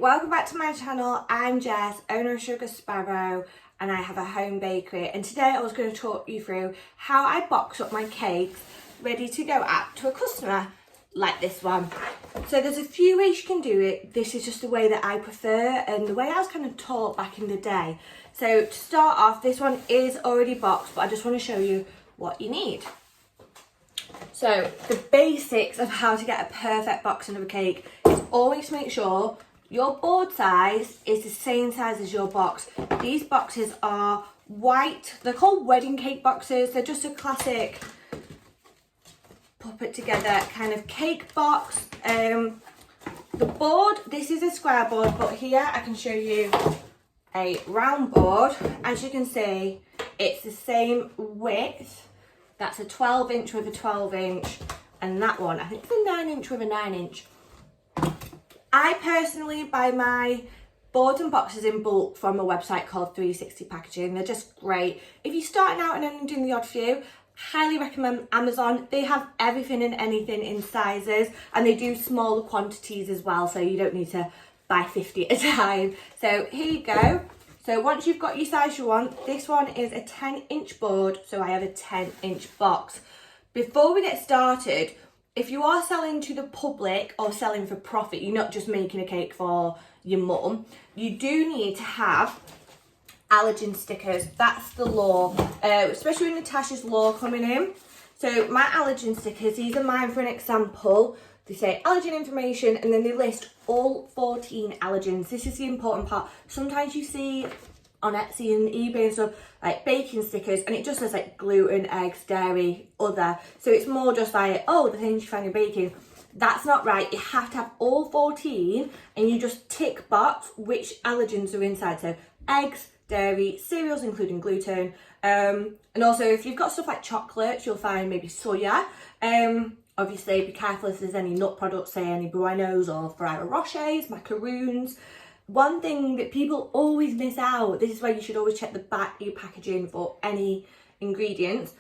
welcome back to my channel. I'm Jess, owner of Sugar Sparrow, and I have a home bakery. And today I was going to talk you through how I box up my cakes ready to go out to a customer like this one. So there's a few ways you can do it. This is just the way that I prefer and the way I was kind of taught back in the day. So to start off, this one is already boxed, but I just want to show you what you need. So the basics of how to get a perfect boxing of a cake is always make sure your board size is the same size as your box. These boxes are white. They're called wedding cake boxes. They're just a classic put together kind of cake box. The board, this is a square board, but here I can show you a round board. As you can see, it's the same width. That's a 12-inch with a 12-inch, and that one, I think it's a 9-inch with a 9-inch. I personally buy my boards and boxes in bulk from a website called 360 Packaging. They're just great. If you're starting out and only doing the odd few, highly recommend Amazon. They have everything and anything in sizes, and they do smaller quantities as well, so you don't need to buy 50 at a time. So here you go. So once you've got your size you want, this one is a 10-inch board, so I have a 10-inch box. Before we get started, if you are selling to the public or selling for profit, you're not just making a cake for your mum, you do need to have allergen stickers. That's the law, especially with Natasha's law coming in. So my allergen stickers, these are mine for an example. They say allergen information, and then they list all 14 allergens. This is the important part. Sometimes you see on Etsy and eBay and stuff, like baking stickers, and it just says like gluten, eggs, dairy, other. So it's more just like, oh, the things you find in baking. That's not right. You have to have all 14, and you just tick box which allergens are inside. So eggs, dairy, cereals including gluten, and also if you've got stuff like chocolates, you'll find maybe soya. Obviously, be careful if there's any nut products, say any Buenos or Ferrero Rochers, macaroons. One thing that people always miss out, this is why you should always check the back of your packaging for any ingredients.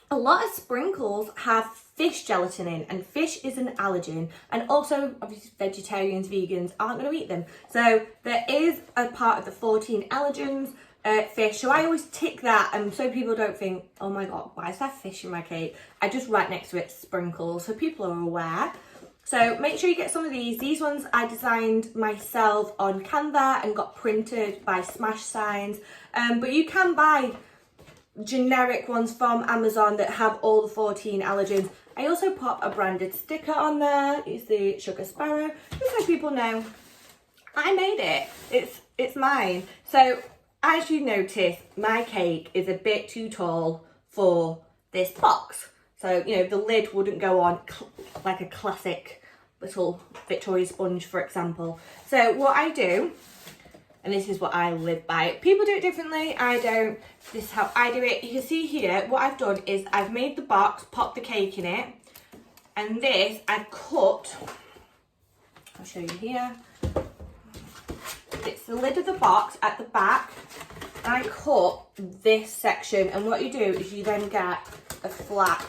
A lot of sprinkles have fish gelatin in, and fish is an allergen. And also, obviously, vegetarians, vegans aren't going to eat them. So there is a part of the 14 allergens. Fish, so I always tick that, and so people don't think, oh my god, why is there fish in my cake? I just write next to it sprinkles, so people are aware. So make sure you get some of these. These ones I designed myself on Canva and got printed by Smash Signs, but you can buy generic ones from Amazon that have all the 14 allergens. I also put a branded sticker on there. It's the Sugar Sparrow, just so people know I made it. It's mine. So as you notice, my cake is a bit too tall for this box. So, you know, the lid wouldn't go on like a classic little Victoria sponge, for example. So what I do, and this is what I live by, people do it differently, I don't. This is how I do it. You can see here, what I've done is I've made the box, popped the cake in it, and this I've cut, I'll show you here. It's the lid of the box at the back. I cut this section, and what you do is you then get a flap.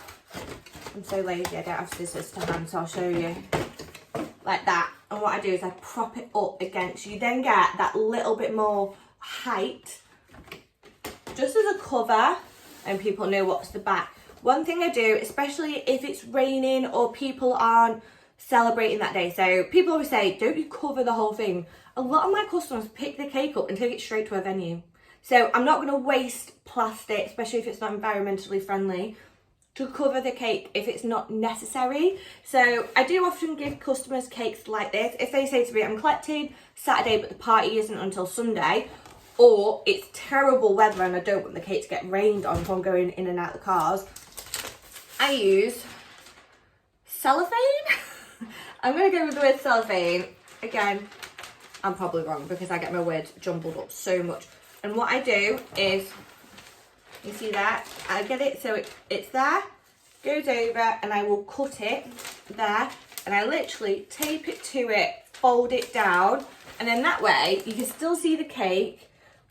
I'm so lazy, I don't have scissors to hand, so I'll show you. Like that. And what I do is I prop it up against, you then get that little bit more height, just as a cover, and people know what's the back. One thing I do, especially if it's raining or people aren't celebrating that day, so people always say, don't you cover the whole thing? A lot of my customers pick the cake up and take it straight to a venue. So I'm not going to waste plastic, especially if it's not environmentally friendly, to cover the cake if it's not necessary. So I do often give customers cakes like this. If they say to me, I'm collecting Saturday but the party isn't until Sunday, or it's terrible weather and I don't want the cake to get rained on if I'm going in and out of the cars, I use cellophane. I'm going to go with the word cellophane. Again, I'm probably wrong because I get my words jumbled up so much. And what I do is, you see that? I get it so it's there, goes over, and I will cut it there, and I literally tape it to it, fold it down, and then that way you can still see the cake,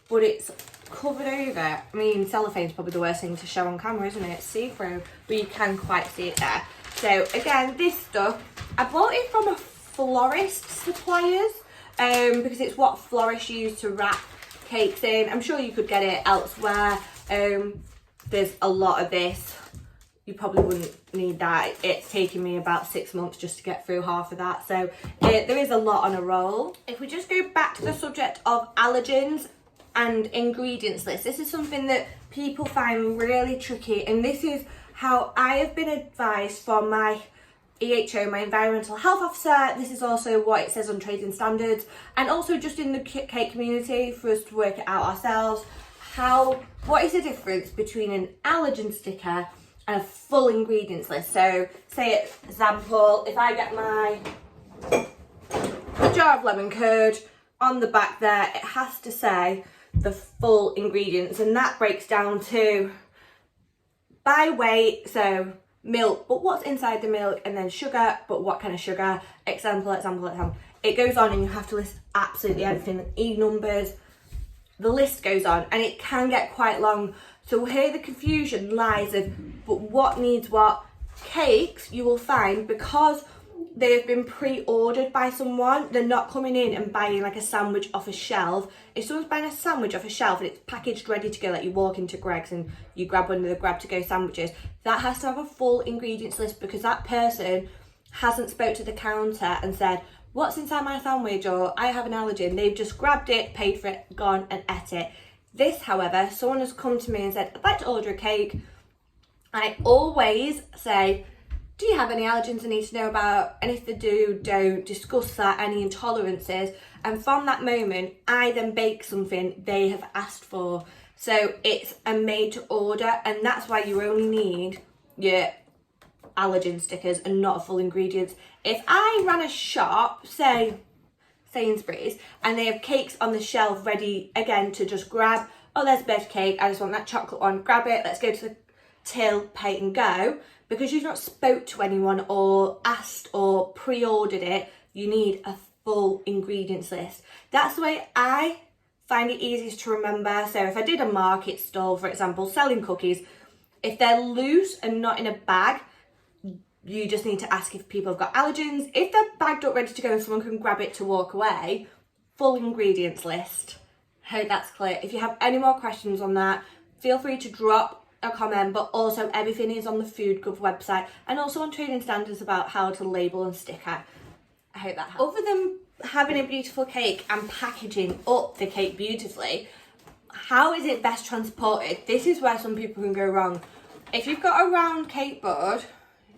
but it's covered over. I mean, cellophane's probably the worst thing to show on camera, isn't it? It's see-through, but you can quite see it there. So again, this stuff, I bought it from a florist suppliers. because it's what florists use to wrap cakes in. I'm sure you could get it elsewhere. There's a lot of this. You probably wouldn't need that. It's taken me about 6 months just to get through half of that. So there is a lot on a roll. If we just go back to the subject of allergens and ingredients list, this is something that people find really tricky, and this is how I have been advised from my EHO, my environmental health officer. This is also what it says on trading standards, and also just in the cake community for us to work it out ourselves. What is the difference between an allergen sticker and a full ingredients list? So say, example, if I get my jar of lemon curd, on the back there it has to say the full ingredients, and that breaks down to by weight, so milk, but what's inside the milk, and then sugar, but what kind of sugar, example. It goes on, and you have to list absolutely everything, numbers, the list goes on, and it can get quite long. So here the confusion lies of, but what needs what? Cakes, you will find, because they have been pre-ordered by someone, they're not coming in and buying like a sandwich off a shelf. If someone's buying a sandwich off a shelf and it's packaged ready to go, like you walk into Greg's and you grab one of the grab to go sandwiches, that has to have a full ingredients list, because that person hasn't spoke to the counter and said, what's inside my sandwich, or I have an allergen. They've just grabbed it, paid for it, gone and ate it. This, however, someone has come to me and said, I'd like to order a cake. I always say, do you have any allergens I need to know about? And if they do, don't discuss that, any intolerances. And from that moment, I then bake something they have asked for. So it's a made to order, and that's why you only need your allergen stickers and not a full ingredients. If I ran a shop, say Sainsbury's, and they have cakes on the shelf ready again to just grab, oh, there's a birthday cake, I just want that chocolate one, grab it, let's go to the till, pay and go, because you've not spoke to anyone or asked or pre-ordered it, you need a full ingredients list. That's the way I find it easiest to remember. So if I did a market stall, for example, selling cookies, if they're loose and not in a bag, you just need to ask if people have got allergens. If they're bagged up ready to go and someone can grab it to walk away, full ingredients list. Hope that's clear. If you have any more questions on that, feel free to drop a comment, but also everything is on the FoodGov website and also on trading standards about how to label and sticker. I hope that helps. Other than having a beautiful cake and packaging up the cake beautifully, how is it best transported? This is where some people can go wrong. If you've got a round cake board,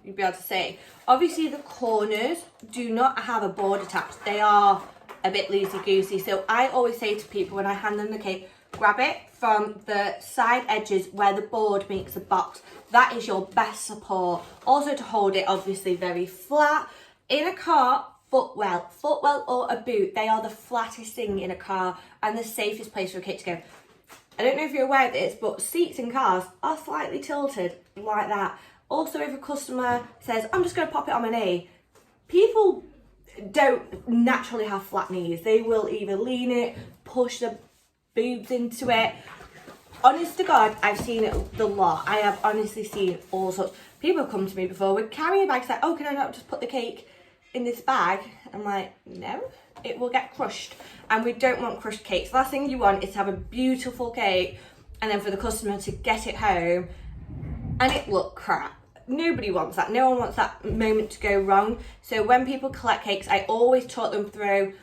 you'll be able to see, obviously the corners do not have a board attached. They are a bit loosey-goosey. So I always say to people when I hand them the cake, grab it from the side edges where the board makes a box. That is your best support. Also to hold it obviously very flat. In a car, footwell or a boot, they are the flattest thing in a car and the safest place for a cake to go. I don't know if you're aware of this, but seats in cars are slightly tilted like that. Also, if a customer says, I'm just going to pop it on my knee, people don't naturally have flat knees. They will either lean it, push the boobs into it. Honest to God, I've seen it the lot. I have honestly seen all sorts. People have come to me before with carrier bags like, oh, can I not just put the cake in this bag? I'm like, no, it will get crushed. And we don't want crushed cakes. The last thing you want is to have a beautiful cake and then for the customer to get it home and it look crap. Nobody wants that. No one wants that moment to go wrong. So when people collect cakes, I always talk them through,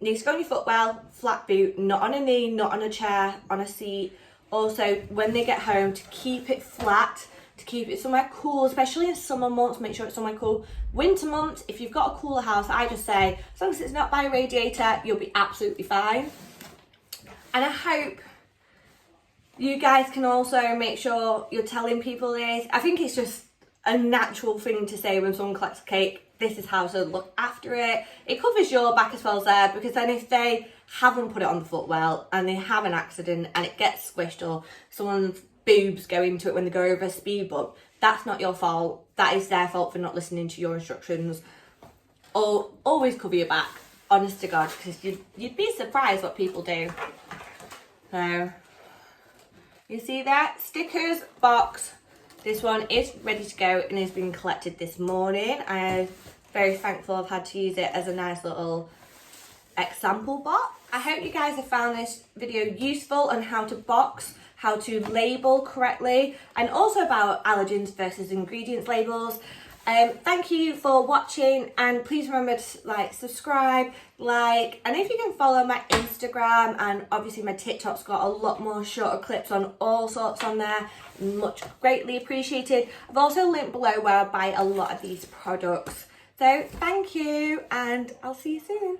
needs to go on your footwell, flat boot, not on a knee, not on a chair, on a seat. Also, when they get home, to keep it flat, to keep it somewhere cool, especially in summer months, make sure it's somewhere cool. Winter months, if you've got a cooler house, I just say, as long as it's not by a radiator, you'll be absolutely fine. And I hope you guys can also make sure you're telling people this. I think it's just a natural thing to say when someone collects a cake, this is how to look after it. It covers your back as well as there, because then if they haven't put it on the footwell and they have an accident and it gets squished or someone's boobs go into it when they go over a speed bump, that's not your fault. That is their fault for not listening to your instructions. Or always cover your back, honest to God, because you'd be surprised what people do. So, you see that? Stickers box. This one is ready to go and has been collected this morning. I'm very thankful I've had to use it as a nice little example box. I hope you guys have found this video useful on how to box, how to label correctly, and also about allergens versus ingredients labels. Thank you for watching, and please remember to subscribe, and if you can follow my Instagram, and obviously my TikTok's got a lot more shorter clips on all sorts on there, much greatly appreciated. I've also linked below where I buy a lot of these products. So thank you, and I'll see you soon.